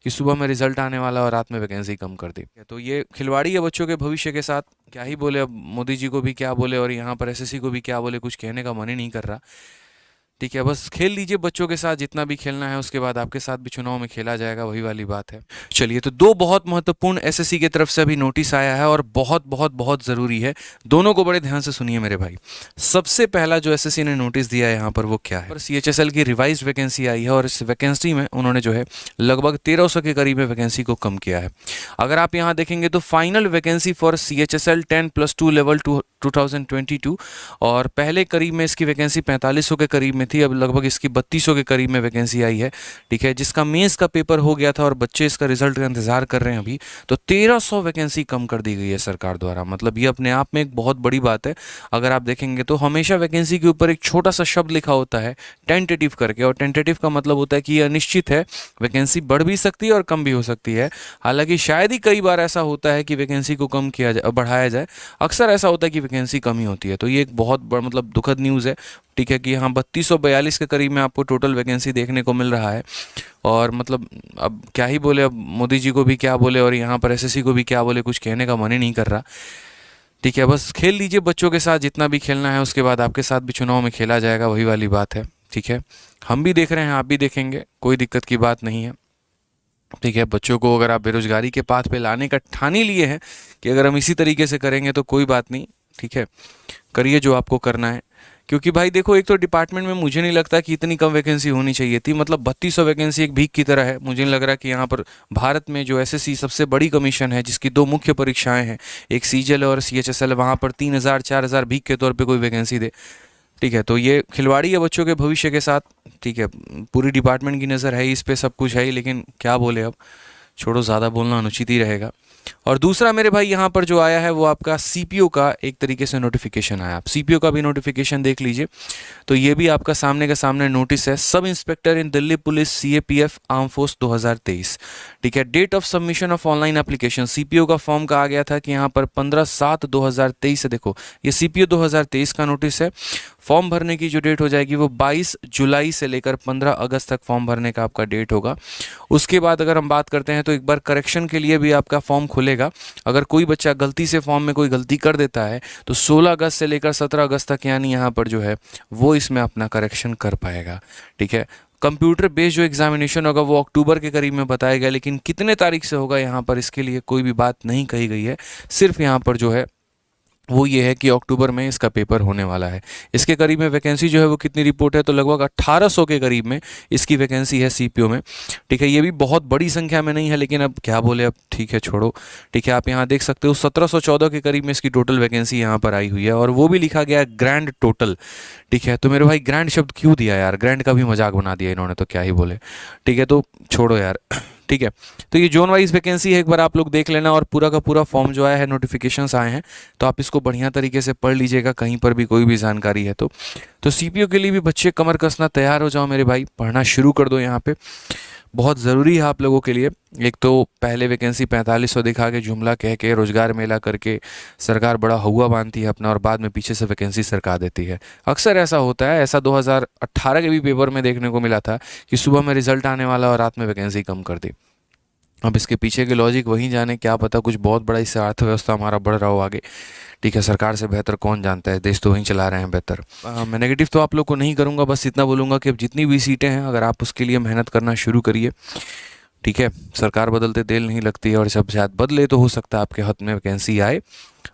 कि सुबह में रिजल्ट आने वाला और रात में वैकेंसी कम कर दी। तो ये खिलवाड़ी है बच्चों के भविष्य के साथ। क्या ही बोले, अब मोदी जी को भी क्या बोले और यहाँ पर एसएससी को भी क्या बोले, कुछ कहने का मन ही नहीं कर रहा। ठीक है, बस खेल लीजिए बच्चों के साथ जितना भी खेलना है, उसके बाद आपके साथ भी चुनाव में खेला जाएगा, वही वाली बात है। चलिए, तो दो बहुत महत्वपूर्ण एसएससी की तरफ से अभी नोटिस आया है और बहुत बहुत बहुत ज़रूरी है, दोनों को बड़े ध्यान से सुनिए मेरे भाई। सबसे पहला जो एसएससी ने नोटिस दिया है यहाँ पर वो क्या है, पर सीएचएसएल की रिवाइज वैकेंसी आई है और इस वैकेंसी में उन्होंने जो है लगभग 1300 के करीब में वैकेंसी को कम किया है। अगर आप यहाँ देखेंगे तो final vacancy for CHSL 10+2 level 2022 और पहले करीब में इसकी वैकेंसी 4500 के करीब में थी, अब लगभग इसकी 3200 के करीब में वैकेंसी आई है। ठीक है, जिसका मेंस का पेपर हो गया था और बच्चे इसका रिजल्ट का इंतजार कर रहे हैं अभी, तो 1300 वैकेंसी कम कर दी गई है सरकार द्वारा। मतलब ये अपने आप में एक बहुत बड़ी बात है। अगर आप देखेंगे तो हमेशा वैकेंसी के ऊपर एक छोटा सा शब्द लिखा होता है टेंटेटिव करके, और टेंटेटिव का मतलब होता है कि ये अनिश्चित है, वैकेंसी बढ़ भी सकती है और कम भी हो सकती है। हालांकि शायद ही कई बार ऐसा होता है कि वैकेंसी को कम किया जाए, बढ़ाया जाए, अक्सर ऐसा होता है कि वैकेंसी कम ही होती है। तो ये एक बहुत बड़ा मतलब दुखद न्यूज़ है। ठीक है, कि यहाँ 3242 के करीब में आपको टोटल वैकेंसी देखने को मिल रहा है। और मतलब अब क्या ही बोले, अब मोदी जी को भी क्या बोले और यहाँ पर एसएससी को भी क्या बोले, कुछ कहने का मन ही नहीं कर रहा। ठीक है, बस खेल लीजिए बच्चों के साथ जितना भी खेलना है, उसके बाद आपके साथ भी चुनाव में खेला जाएगा, वही वाली बात है। ठीक है, हम भी देख रहे हैं, आप भी देखेंगे, कोई दिक्कत की बात नहीं है। ठीक है, बच्चों को अगर आप बेरोजगारी के पाथ पे लाने का ठान ही लिए हैं कि अगर हम इसी तरीके से करेंगे तो कोई बात नहीं। ठीक है, करिए जो आपको करना है, क्योंकि भाई देखो, एक तो डिपार्टमेंट में मुझे नहीं लगता कि इतनी कम वैकेंसी होनी चाहिए थी। मतलब 3200 वैकेंसी एक भीख की तरह है। मुझे नहीं लग रहा कि यहाँ पर भारत में जो एसएससी सबसे बड़ी कमीशन है, जिसकी दो मुख्य परीक्षाएं हैं, एक सीजीएल और सीएचएसएल, वहाँ पर 3000-4000 भीख के तौर पर कोई वैकेंसी दे। ठीक है, तो ये खिलवाड़ी है बच्चों के भविष्य के साथ। ठीक है, पूरी डिपार्टमेंट की नज़र है इस पे, सब कुछ है ही, लेकिन क्या बोले, अब छोड़ो, ज़्यादा बोलना अनुचित ही रहेगा। और दूसरा मेरे भाई यहाँ पर जो आया है वो आपका सीपीओ का एक तरीके से नोटिफिकेशन आया। आप सीपीओ का भी नोटिफिकेशन देख लीजिए, तो ये भी आपका सामने के सामने नोटिस है, सब इंस्पेक्टर इन Delhi police CAPF arm force 2023। ठीक है, date of submission of online application, CPO का फॉर्म कहा गया था कि यहाँ पर 15/7/2023 से, देखो ये सीपीओ 2023 का नोटिस है। फॉर्म भरने की जो डेट हो जाएगी वो 22 जुलाई से लेकर 15 अगस्त तक फॉर्म भरने का आपका डेट होगा। उसके बाद अगर हम बात करते हैं तो एक बार करेक्शन के लिए भी आपका फॉर्म खुलेगा। अगर कोई बच्चा गलती से फॉर्म में कोई गलती कर देता है तो 16 अगस्त से लेकर 17 अगस्त तक यानी यहाँ पर जो है वो इसमें अपना करेक्शन कर पाएगा। ठीक है, कंप्यूटर बेस्ड जो एग्जामिनेशन होगा वो अक्टूबर के करीब में बताया गया, लेकिन कितने तारीख से होगा यहाँ पर इसके लिए कोई भी बात नहीं कही गई है। सिर्फ यहाँ पर जो है वो ये है कि अक्टूबर में इसका पेपर होने वाला है। इसके करीब में वैकेंसी जो है वो कितनी रिपोर्ट है, तो लगभग 1800 के करीब में इसकी वैकेंसी है सीपीओ में। ठीक है, ये भी बहुत बड़ी संख्या में नहीं है, लेकिन अब क्या बोले, अब ठीक है, छोड़ो। ठीक है, आप यहाँ देख सकते हो 1714 के करीब में इसकी टोटल वैकेंसी यहाँ पर आई हुई है, और वो भी लिखा गया है ग्रैंड टोटल। ठीक है, तो मेरे भाई ग्रैंड शब्द क्यों दिया यार, ग्रैंड का भी मजाक बना दिया इन्होंने, तो क्या ही बोले। ठीक है, तो छोड़ो यार। ठीक है, तो ये जोन वाइज वैकेंसी है, एक बार आप लोग देख लेना, और पूरा का पूरा फॉर्म जो आया है, नोटिफिकेशंस आए हैं, तो आप इसको बढ़िया तरीके से पढ़ लीजिएगा, कहीं पर भी कोई भी जानकारी है तो सीपीओ के लिए भी बच्चे कमर कसना तैयार हो जाओ मेरे भाई, पढ़ना शुरू कर दो। यहाँ पे बहुत ज़रूरी है आप लोगों के लिए। एक तो पहले वैकेंसी 4500 दिखा के, जुमला कह के, रोजगार मेला करके सरकार बड़ा हुआ बांधती है अपना, और बाद में पीछे से वैकेंसी सरका देती है। अक्सर ऐसा होता है, ऐसा 2018 के भी पेपर में देखने को मिला था कि सुबह में रिजल्ट आने वाला और रात में वैकेंसी कम कर दी। अब इसके पीछे की लॉजिक वहीं जाने, क्या पता कुछ बहुत बड़ा इससे अर्थव्यवस्था हमारा बढ़ रहा हो आगे। ठीक है, सरकार से बेहतर कौन जानता है, देश तो वहीं चला रहे हैं बेहतर। मैं नेगेटिव तो आप लोग को नहीं करूँगा, बस इतना बोलूँगा कि अब जितनी भी सीटें हैं, अगर आप उसके लिए मेहनत करना शुरू करिए। ठीक है, सरकार बदलते देर नहीं लगती है, और जब शायद बदले तो हो सकता है आपके हाथ में वैकेंसी आए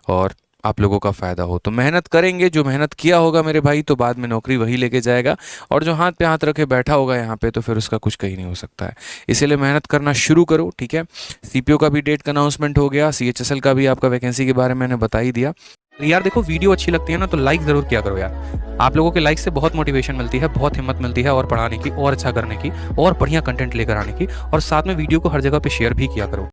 और आप लोगों का फ़ायदा हो। तो मेहनत करेंगे, जो मेहनत किया होगा मेरे भाई, तो बाद में नौकरी वही लेके जाएगा, और जो हाथ पे हाथ रखे बैठा होगा यहाँ पे, तो फिर उसका कुछ कहीं नहीं हो सकता है। इसीलिए मेहनत करना शुरू करो। ठीक है, सीपीओ का भी डेट का अनाउंसमेंट हो गया, सीएचएसएल का भी आपका वैकेंसी के बारे में मैंने बता ही दिया। यार देखो, वीडियो अच्छी लगती है ना तो लाइक ज़रूर किया करो यार। आप लोगों के लाइक से बहुत मोटिवेशन मिलती है, बहुत हिम्मत मिलती है और पढ़ाने की, और अच्छा करने की, और बढ़िया कंटेंट लेकर आने की, और साथ में वीडियो को हर जगह पे शेयर भी किया करो।